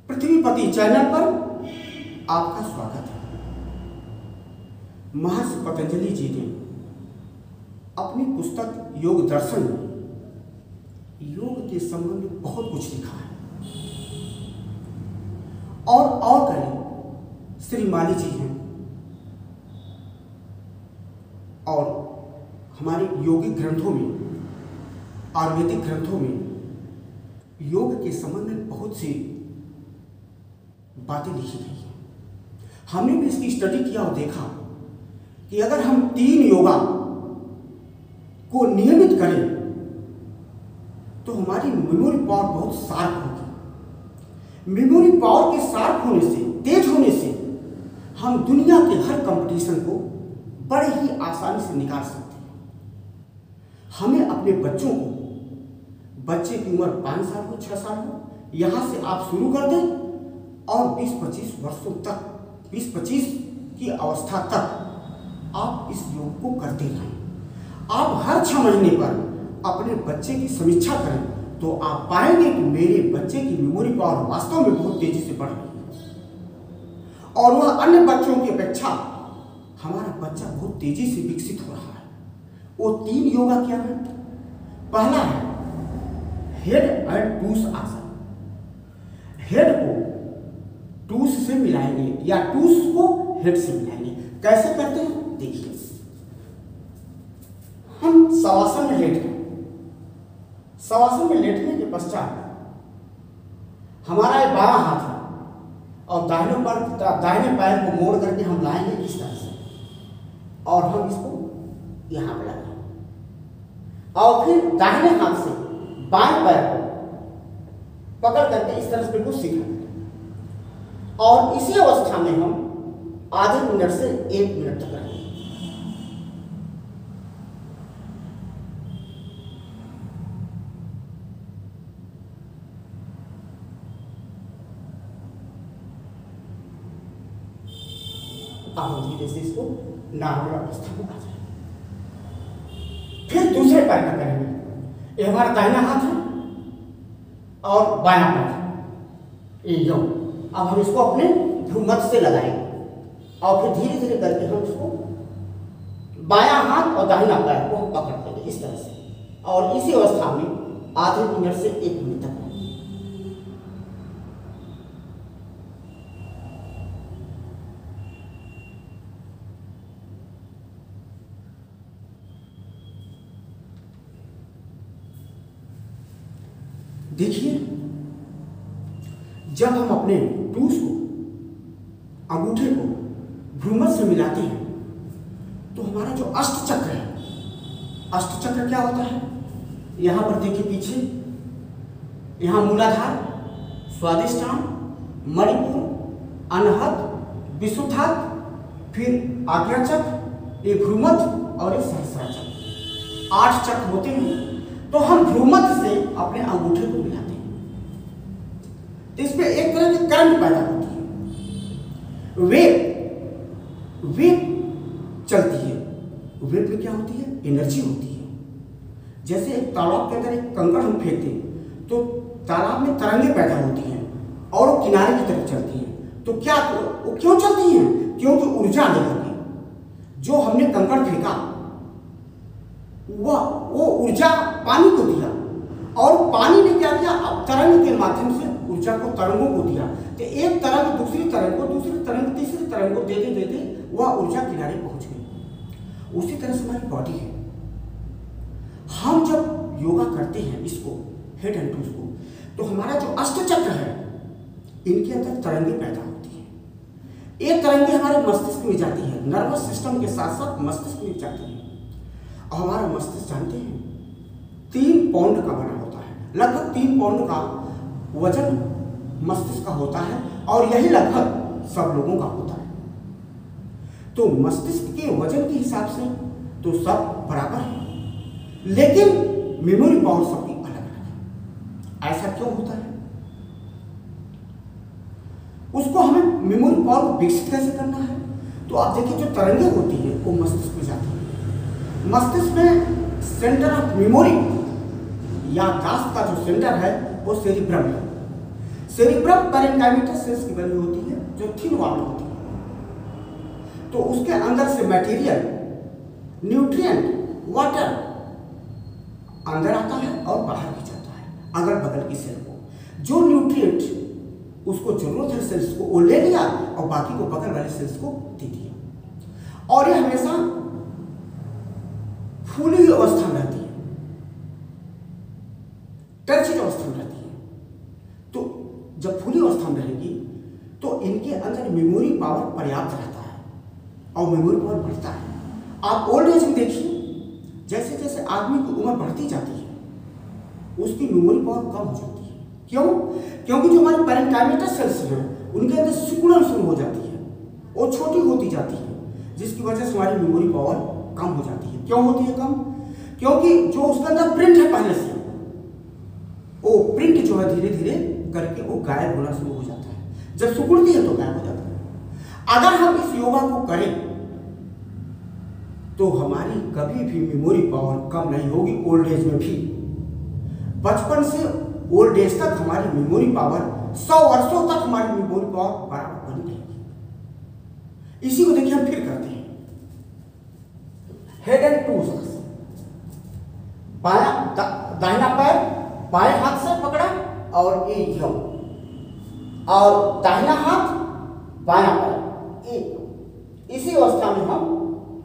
पृथ्वीपति channel पर आपका स्वागत है। महर्षि पतंजलि जी ने अपनी पुस्तक योग दर्शन में योग के संबंध में बहुत कुछ लिखा है। और कहीं श्री माली जी हैं और हमारे योगिक ग्रंथों में, आयुर्वेदिक ग्रंथों में योग के संबंध में बहुत सी बातें लिखी गई हैं। हमने भी इसकी स्टडी किया और देखा कि अगर हम 3 योगा को नियमित करें तो हमारी मेमोरी पावर बहुत शार्प होगी। मेमोरी पावर के शार्प होने से, तेज होने से हम दुनिया के हर कंपटीशन को बड़े ही आसानी से निकाल सकते हैं। हमें अपने बच्चों को, बच्चे की उम्र 5 साल हो, 6 साल हो, यहाँ से आप शुरू कर दें और 20-25 वर्षों तक, 20-25 की अवस्था तक आप इस योग को करते रहें। आप हर 6 महीने पर अपने बच्चे की समीक्षा करें तो आप पाएंगे कि मेरे बच्चे की मेमोरी पावर वास्तव में बहुत तेजी से बढ़ रही है और वह अन्य बच्चों की अपेक्षा हमारा बच्चा बहुत तेजी से विकसित हो रहा है। वो 3 योगा क्या है? पहला है हेड एंड टूस आसन। हेड को टूस से मिलाएंगे या टूस को हेड से मिलाएंगे। कैसे करते हैं देखिए। हम शवासन में लेट गए। शवासन में लेटने के पश्चात हमारा ये बायां हाथ है और दाहिने पैर को मोड़ करके हम लाएंगे इस तरह से और हम इसको यहां पे लगाएंगे और फिर दाहिने हाथ से बाएं पैर को पकड़ करके इस तरह से बिल्कुल सीखेंगे और इसी अवस्था में हम आधे मिनट से 1 मिनट तक रहेंगे। अब हम धीरे से इसको नॉर्मल अवस्था में आ जाए। फिर दूसरे पैर का करेंगे। ये हमारा दाहिना हाथ है और बायां पैर ये योग। अब हम इसको अपने भ्रूमध्य से लगाएंगे और फिर धीरे धीरे करके हम इसको बायां हाथ और दाहिना पैर को पकड़ लेंगे इस तरह से और इसी अवस्था में आधे मिनट से 1 मिनट तक। देखिए, जब हम अपने टूस को, अंगूठे को भ्रूमध्य से मिलाते हैं तो हमारा जो अष्ट चक्र है, अष्ट चक्र क्या होता है? यहां पर देखिए पीछे, यहां मूलाधार, स्वादिष्टान, मणिपुर, अनहद, विशुद्धात, फिर आज्ञा चक्र, ये भ्रूमध्य और ये सहस्रा चक्र। 8 चक्र होते हैं। तो हम भ्रूमध्य से अपने अंगूठे को मिलाते हैं तो इसमें एक तरह की करंट पैदा होती है, वेव चलती है। वेव में क्या होती है? एनर्जी होती है। जैसे एक तालाब के अंदर एक कंकड़ हम फेंकते हैं तो तालाब में तरंगें पैदा होती हैं और वो किनारे की तरफ चलती हैं। तो क्या वो क्यों चलती हैं? क्योंकि ऊर्जा लेकर के जो हमने कंकड़ फेंका वो ऊर्जा पानी को दिया और पानी ने क्या किया? अब तरंग के माध्यम से ऊर्जा को तरंगों को दिया। तो एक तरंग दूसरी तरंग को, दूसरी तरंग तीसरी तरंग को देते देते वह ऊर्जा किनारे पहुंच गई। उसी तरह से हमारी बॉडी है। हम जब योगा करते हैं इसको, हेड एंड टूस को, तो हमारा जो अष्ट चक्र है इनके अंदर तरंगें पैदा होती है। एक तरंगें हमारे मस्तिष्क में जाती है, नर्वस सिस्टम के साथ साथ मस्तिष्क में जाती है। हमारा मस्तिष्क जानते हैं 3 पाउंड का बना होता है। लगभग 3 पाउंड का वजन मस्तिष्क का होता है और यही लगभग सब लोगों का होता है। तो मस्तिष्क के वजन के हिसाब से तो सब बराबर है, लेकिन मेमोरी पावर सबकी अलग अलग है। ऐसा क्यों होता है? उसको हमें मेमोरी पावर को विकसित कैसे करना है? तो आप देखिए, जो तरंगें होती है वो मस्तिष्क में जाती है। मस्तिष्क में सेंटर ऑफ मेमोरी याददाश्त का जो सेंटर है वो सेरिब्रम है। सेरिब्रम पैरेन्काइमेटस सेल्स की बनी होती है जो थिन वॉल होती है। तो उसके अंदर से मटेरियल, न्यूट्रिएंट, वाटर अंदर आता है और बाहर भी जाता है अगल बगल की सेल को। जो न्यूट्रिएंट उसको जरूरत है सेल्स को वो ले लिया और बाकी को बगल वाले सेल्स को दे दिया। और ये हमेशा फूली हुई अवस्था में रहती है, टर्चिड अवस्था में रहती है। तो जब फूली अवस्था में रहेगी तो इनके अंदर मेमोरी पावर पर्याप्त रहता है और मेमोरी पावर बढ़ता है। आप ओल्ड एज में देखिए, जैसे जैसे आदमी की उम्र बढ़ती जाती है उसकी मेमोरी पावर कम हो जाती है। क्यों? क्योंकि जो हमारे पैरेन्काइमेटस सेल्स हैं उनके अंदर सिकुड़न शुरू हो जाती है, वो छोटी होती जाती है, जिसकी वजह से हमारी मेमोरी पावर कम हो जाती है। क्यों होती है कम? क्योंकि जो उसके अंदर प्रिंट है पहले से, वो प्रिंट जो है धीरे धीरे करके वो गायब होना शुरू हो जाता है। जब सिकुड़ती है तो गायब हो जाता है। अगर हम इस योगा को करें तो हमारी कभी भी मेमोरी पावर कम नहीं होगी। ओल्ड एज में भी, बचपन से ओल्ड एज तक हमारी मेमोरी पावर 100 वर्षों तक हमारी मेमोरी पावर बराबर बनी रहेगी। इसी को देखिए हम फिर करते हैं। हेड एंड टूल्स, दाहिना पैर बाएं हाथ से पकड़ा और ये यूं, और दाहिना हाथ बायां पैर ये। इसी अवस्था में हम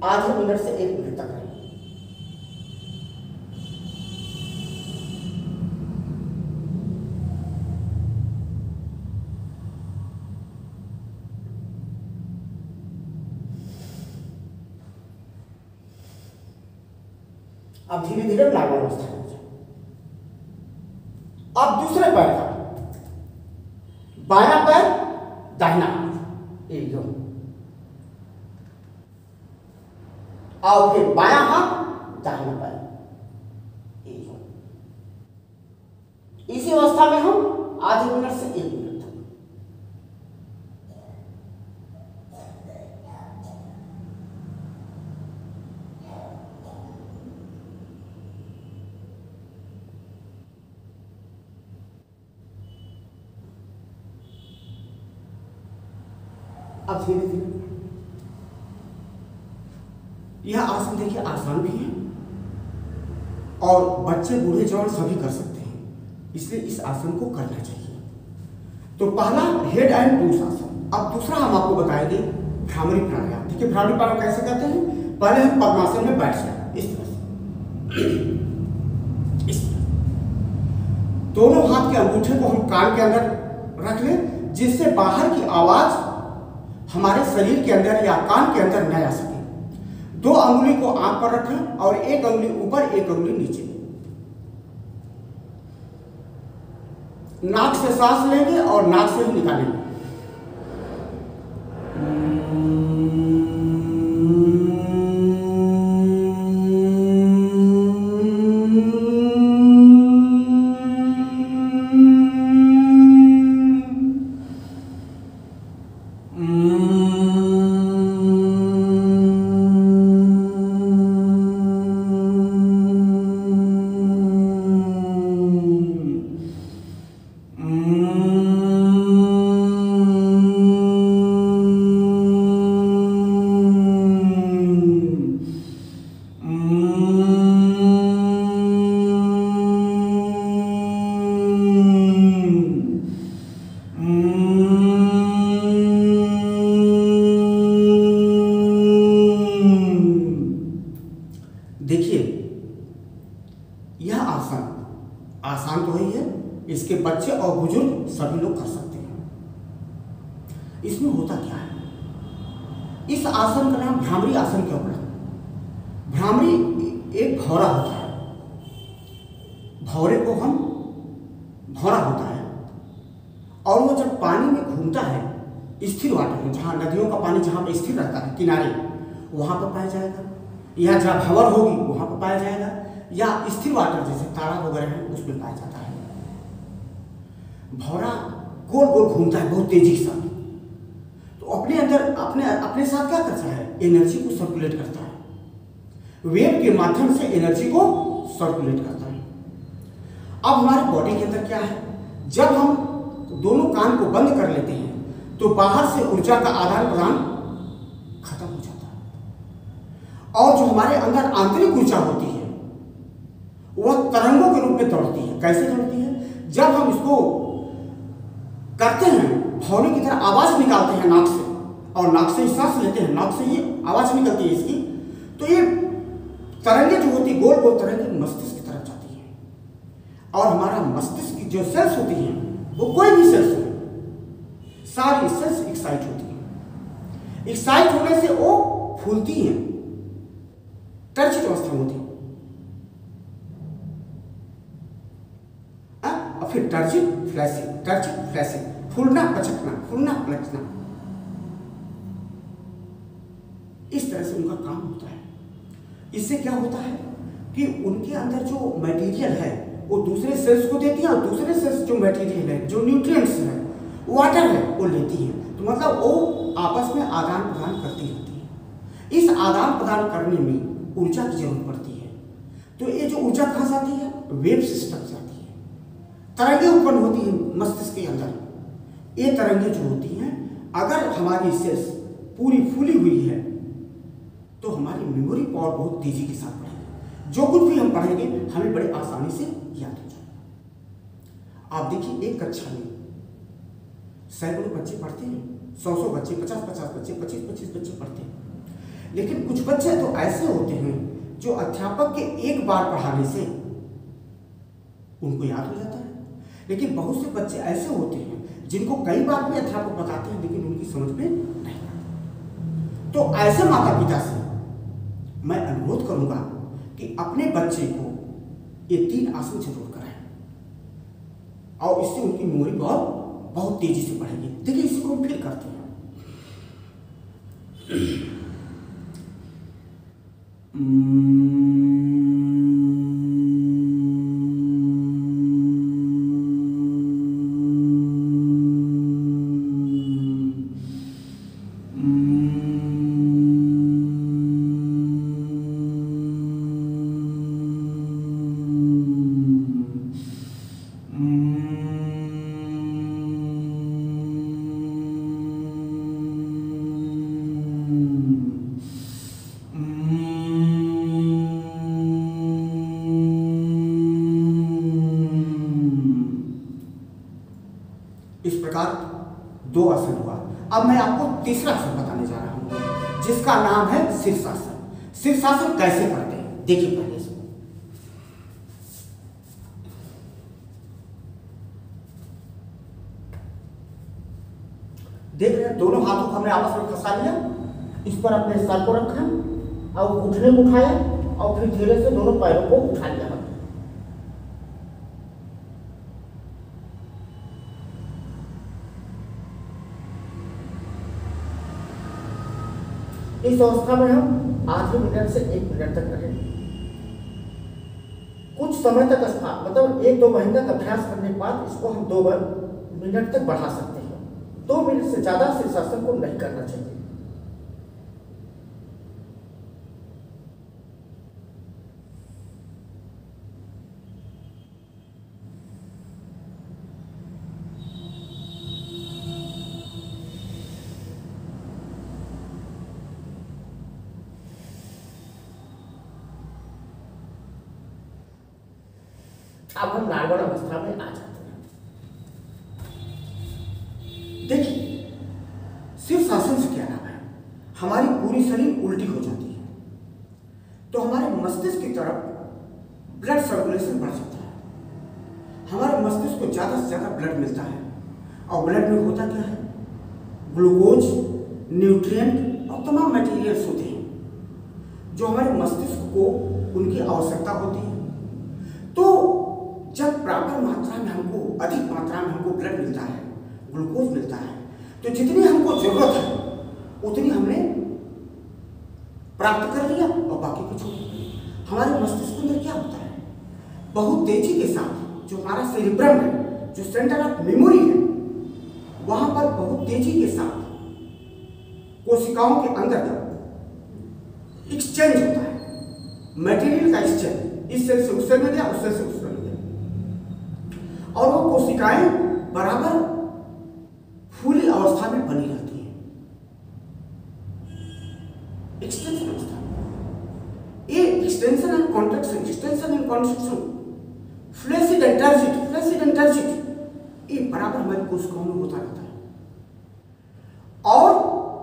आधे मिनट से 1 मिनट तक रहेंगे। अब धीरे धीरे नॉर्मल अवस्था में जाए। अब दूसरे पैर का बायां पैर दाहिना हाथ ये यूं, और फिर बायां हाथ दाहिना पैर ये यूं। इसी अवस्था में हम आधे मिनट से 1 मिनट तक। अब धीरे धीरे यह आसन देखिए आसान भी है और बच्चे बूढ़े जवान सभी कर सकते हैं, इसलिए इस आसन को करना चाहिए। तो पहला हेड एंड टूल्स आसन। अब दूसरा हम आपको बताएंगे भ्रामरी प्राणायाम। देखिए भ्रामरी प्राणायाम कैसे करते हैं। पहले हम पद्मासन में बैठ जाए इस तरह से, इस तरह दोनों हाथ के अंगूठे को हम कान के अंदर रख लें, जिससे बाहर की आवाज हमारे शरीर के अंदर या कान के अंदर न आ सके। 2 अंगुली को आंख पर रखें और 1 अंगुली ऊपर 1 अंगुली नीचे। नाक से सांस लेंगे और नाक से ही निकालेंगे। देखिए यह आसान तो ही है, इसके बच्चे और बुजुर्ग सभी लोग कर सकते हैं। इसमें होता क्या है, इस आसन का नाम भ्रामरी आसन क्यों पड़ा? भ्रामरी एक भौरा होता है, भौरे को हम भौरा होता है, और वो जब पानी में घूमता है स्थिर वाटर में, जहाँ नदियों का पानी जहाँ पर स्थिर रहता है किनारे, वहाँ पर पाया जाएगा, या जहाँ भंवर होगी वहाँ पर पाया जाएगा, या स्थिर वाटर जैसे तालाब वगैरह है उसमें पाया जाता है। भौरा गोल गोल घूमता है बहुत तेजी के साथ, तो अपने अंदर अपने साथ क्या करता है, एनर्जी को सर्कुलेट करता है, वेव के माध्यम से एनर्जी को सर्कुलेट करता है। अब हमारे बॉडी के अंदर क्या है, जब हम दोनों कान को बंद कर लेते हैं तो बाहर से ऊर्जा का आदान प्रदान खत्म हो जाता है और जो हमारे अंदर आंतरिक ऊर्जा होती है वह तरंगों के रूप में दौड़ती है। कैसे दौड़ती है, जब हम इसको करते हैं भौने की तरह आवाज निकालते हैं नाक से और नाक से ही सांस लेते हैं, नाक से ही आवाज निकलती है इसकी, तो ये तरंगे जो होती गोल गोल तरंगे मस्तिष्क की तरफ जाती है और हमारा मस्तिष्क की जो सेल्स होती हैं वो कोई भी सेल्स हो, सारी सेल्स एक्साइट होती है। एक्साइट होने से वो फूलती हैं, टर्चित अवस्था होती है और फिर टर्चित फ्लैशिंग, फूलना पचकना, इस तरह से उनका काम होता है। इससे क्या होता है कि उनके अंदर जो मटेरियल है वो दूसरे सेल्स को देती है और दूसरे सेल्स जो मटेरियल है, जो न्यूट्रिएंट्स है, वाटर है, वो लेती है। तो मतलब वो आपस में आदान प्रदान करती रहती है। इस आदान प्रदान करने में ऊर्जा की जरूरत पड़ती है। तो ये जो ऊर्जा कहाँ से आती है, वेव सिस्टम से आती है। तरंगे उत्पन्न होती है मस्तिष्क के अंदर। ये तरंगे जो होती हैं, अगर हमारी सेल्स पूरी फूली हुई है तो हमारी मेमोरी पावर बहुत तेजी के साथ बढ़ेगी। जो कुछ भी हम पढ़ेंगे हमें बड़े आसानी से याद हो जाएगा। आप देखिए एक कक्षा में सैकड़ों बच्चे पढ़ते हैं, 100 बच्चे, 50 बच्चे, 25 बच्चे पढ़ते हैं। लेकिन कुछ बच्चे तो ऐसे होते हैं जो अध्यापक के एक बार पढ़ाने से उनको याद हो जाता है, लेकिन बहुत से बच्चे ऐसे होते हैं जिनको कई बार भी अध्यापक बताते हैं लेकिन उनकी समझ में नहीं आता। तो ऐसे माता पिता से मैं अनुरोध करूंगा कि अपने बच्चे को ये 3 आसन जरूर कराएं और इससे उनकी मेमोरी पावर बहुत तेजी से बढ़ेगी। देखिए इसको हम फिर करते हैं। इस प्रकार 2 आसन हुआ। अब मैं आपको तीसरा आसन बताने जा रहा हूं जिसका नाम है शीर्षासन। शीर्षासन कैसे करते हैं देखिए पहले इसको। देख रहे हैं, दोनों हाथों को हमने आपस में फंसा लिया, इस पर अपने सर को रखा और घुटने को उठाया और फिर धीरे से दोनों पैरों को उठा लिया। इस अवस्था में हम आधे मिनट से 1 मिनट तक रहेंगे। कुछ समय तक मतलब 1-2 महीने तक अभ्यास करने के बाद इसको हम 2 मिनट तक बढ़ा सकते हैं। 2 मिनट से ज्यादा शीर्षासन को नहीं करना चाहिए। अब हम नॉर्मल अवस्था में आ जाते हैं। देखिए शीर्षासन से क्या नाम है, हमारी पूरी शरीर उल्टी हो जाती है तो हमारे मस्तिष्क की तरफ ब्लड सर्कुलेशन बढ़ जाता है। हमारे मस्तिष्क को ज्यादा से ज्यादा ब्लड मिलता है और ब्लड में होता क्या है, ग्लूकोज, न्यूट्रिएंट और तमाम मटेरियल्स होते हैं जो हमारे मस्तिष्क को उनकी आवश्यकता होती है। तो जब प्रॉपर मात्रा में हमको, अधिक मात्रा में हमको ब्लड मिलता है, ग्लूकोज मिलता है, तो जितनी हमको जरूरत है उतनी हमने प्राप्त कर लिया और बाकी को छोड़ दिया। हमारे मस्तिष्क के अंदर क्या होता है, बहुत तेजी के साथ जो हमारा सेरिब्रम है, जो सेंटर ऑफ मेमोरी है, वहां पर बहुत तेजी के साथ कोशिकाओं के अंदर एक्सचेंज होता है, मटेरियल का एक्सचेंज। इस सेल से उस सेल में गया, उस सेल से उस सेल में गया। और वो कोशिकाएं बराबर फूली अवस्था में बनी रहती हैं। एक्सटेंशन अवस्था, ये extension and contraction, flaccid and turgid, ये बराबर हमारी कोशिकाओं में होता रहता है और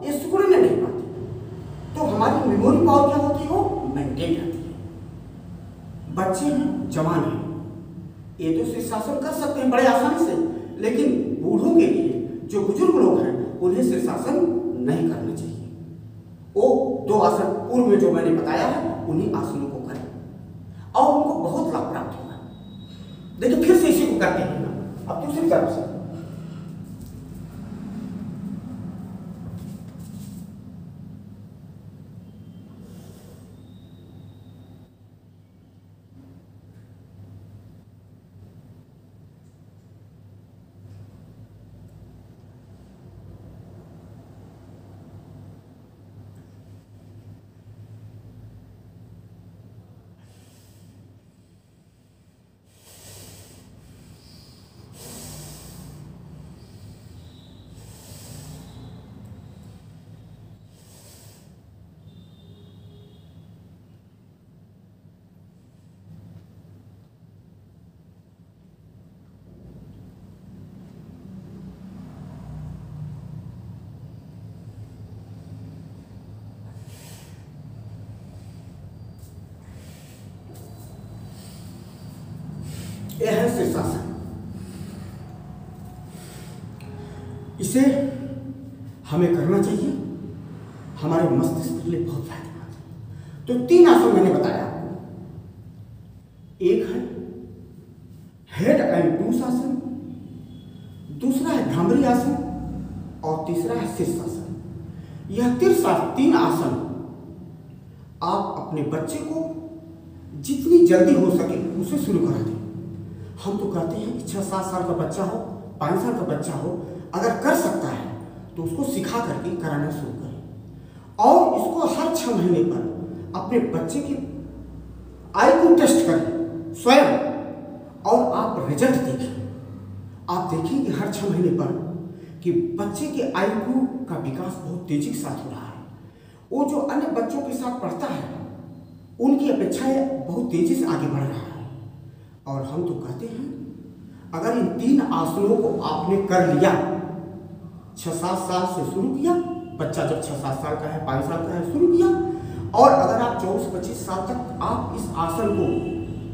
ये सिकुड़ने नहीं पाती, तो हमारी मेमोरी पावर क्या होती है, वो मेंटेन रहती है। बच्चे हैं, जवान हैं, ये तो शीर्षासन कर सकते हैं बड़े आसानी से, लेकिन बूढ़ों के लिए, जो बुजुर्ग लोग हैं, उन्हें शीर्षासन नहीं करना चाहिए। वो 2 आसन पूर्व में जो मैंने बताया है, उन्हीं आसनों को करें और उनको बहुत लाभ प्राप्त होगा। देखिए फिर से इसी को करते हैं। अब दूसरी तरफ से यह है शीर्षासन। इसे हमें करना चाहिए, हमारे मस्तिष्क के लिए बहुत फायदेमंद है। तो 3 आसन मैंने बताया आपको, एक है हेड एंड टूस आसन, दूसरा है भ्रामरी आसन और तीसरा है शीर्षासन। यह 3 आसन आप अपने बच्चे को जितनी जल्दी हो सके उसे शुरू करा दें। हम तो कहते हैं कि 6-7 साल का बच्चा हो, 5 साल का बच्चा हो, अगर कर सकता है तो उसको सिखा करके कराना शुरू करें और इसको हर 6 महीने पर अपने बच्चे की IQ टेस्ट करें स्वयं और आप रिजल्ट देखें। आप देखें कि हर 6 महीने पर कि बच्चे के IQ का विकास बहुत तेजी के साथ हो रहा है। वो जो अन्य बच्चों के साथ पढ़ता है, उनकी अपेक्षाएं बहुत तेजी से आगे बढ़ रहा है। और हम तो कहते हैं अगर इन 3 आसनों को आपने कर लिया, 6-7 साल से शुरू किया, बच्चा जब 6-7 साल का है, 5 साल का है, शुरू किया, और अगर आप 24-25 साल तक आप इस आसन को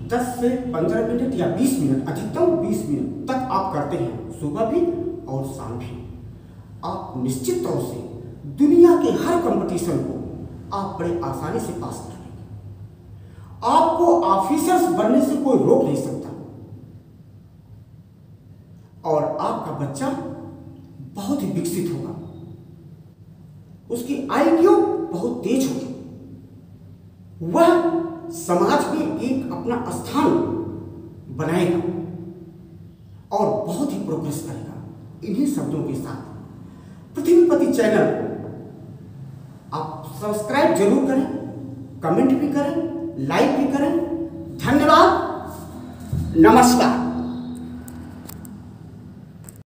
10 से 15 मिनट या 20 मिनट, अधिकतम 20 मिनट तक आप करते हैं, सुबह भी और शाम भी, आप निश्चित तौर से दुनिया के हर कंपटीशन को आप बड़े आसानी से पास कर लेंगे। आपको ऑफिसर्स बनने से कोई रोक नहीं सकता और आपका बच्चा बहुत ही विकसित होगा, उसकी IQ बहुत तेज होगी, वह समाज में एक अपना स्थान बनाएगा और बहुत ही प्रोग्रेस करेगा। इन्हीं शब्दों के साथ पृथ्वीपति चैनल को आप सब्सक्राइब जरूर करें, कमेंट भी करें, लाइक भी करें। धन्यवाद, नमस्कार।